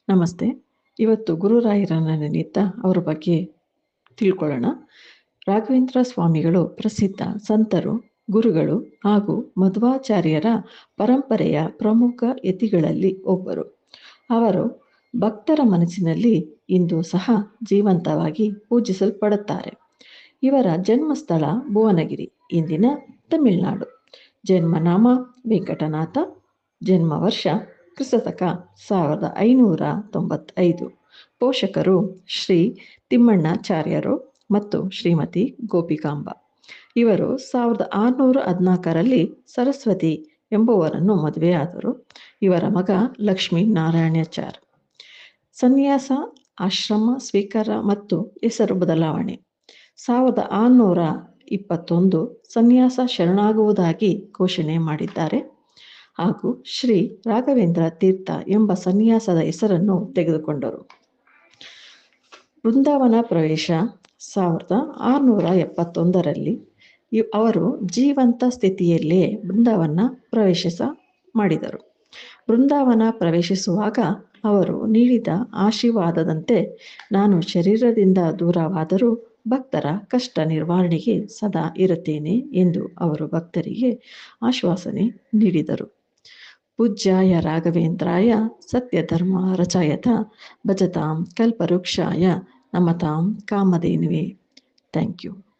ನಮಸ್ತೆ. ಇವತ್ತು ಗುರುರಾಯರ ನೆನೆಯುತ್ತ ಅವರ ಬಗ್ಗೆ ತಿಳ್ಕೊಳ್ಳೋಣ. ರಾಘವೇಂದ್ರ ಸ್ವಾಮಿಗಳು ಪ್ರಸಿದ್ಧ ಸಂತರು, ಗುರುಗಳು ಹಾಗೂ ಮಧ್ವಾಚಾರ್ಯರ ಪರಂಪರೆಯ ಪ್ರಮುಖ ಯತಿಗಳಲ್ಲಿ ಒಬ್ಬರು. ಅವರು ಭಕ್ತರ ಮನಸ್ಸಿನಲ್ಲಿ ಇಂದು ಸಹ ಜೀವಂತವಾಗಿ ಪೂಜಿಸಲ್ಪಡುತ್ತಾರೆ. ಇವರ ಜನ್ಮಸ್ಥಳ ಭುವನಗಿರಿ, ಇಂದಿನ ತಮಿಳುನಾಡು. ಜನ್ಮನಾಮ ವೆಂಕಟನಾಥ. ಜನ್ಮ ವರ್ಷ ಕ್ರಿಸ್ತಕ 1595. ಪೋಷಕರು ಶ್ರೀ ತಿಮ್ಮಣ್ಣಾಚಾರ್ಯರು ಮತ್ತು ಶ್ರೀಮತಿ ಗೋಪಿಕಾಂಬ. ಇವರು 1614ರಲ್ಲಿ ಸರಸ್ವತಿ ಎಂಬುವರನ್ನು ಮದುವೆಯಾದರು. ಇವರ ಮಗ ಲಕ್ಷ್ಮೀ ನಾರಾಯಣಾಚಾರ್. ಸನ್ಯಾಸ, ಆಶ್ರಮ ಸ್ವೀಕಾರ ಮತ್ತು ಹೆಸರು ಬದಲಾವಣೆ. 1621 ಸನ್ಯಾಸ ಶರಣಾಗುವುದಾಗಿ ಘೋಷಣೆ ಮಾಡಿದ್ದಾರೆ ಹಾಗೂ ಶ್ರೀ ರಾಘವೇಂದ್ರ ತೀರ್ಥ ಎಂಬ ಸನ್ಯಾಸದ ಹೆಸರನ್ನು ತೆಗೆದುಕೊಂಡರು. ಬೃಂದಾವನ ಪ್ರವೇಶ 1671ರಲ್ಲಿ ಅವರು ಜೀವಂತ ಸ್ಥಿತಿಯಲ್ಲೇ ಬೃಂದಾವನ ಮಾಡಿದರು. ಬೃಂದಾವನ ಪ್ರವೇಶಿಸುವಾಗ ಅವರು ನೀಡಿದ ಆಶೀರ್ವಾದದಂತೆ, ನಾನು ಶರೀರದಿಂದ ದೂರವಾದರೂ ಭಕ್ತರ ಕಷ್ಟ ನಿವಾರಣೆಗೆ ಸದಾ ಇರುತ್ತೇನೆ ಎಂದು ಅವರು ಭಕ್ತರಿಗೆ ಆಶ್ವಾಸನೆ ನೀಡಿದರು. ಪೂಜ್ಯಾಯ ರಾಘವೇಂದ್ರಾಯ ಸತ್ಯಧರ್ಮ ರಚಯತ ಭಜತಾಂ ಕಲ್ಪವೃಕ್ಷಾಯ ನಮತಾಂ ಕಾಮಧೇನುವೇ. Thank you.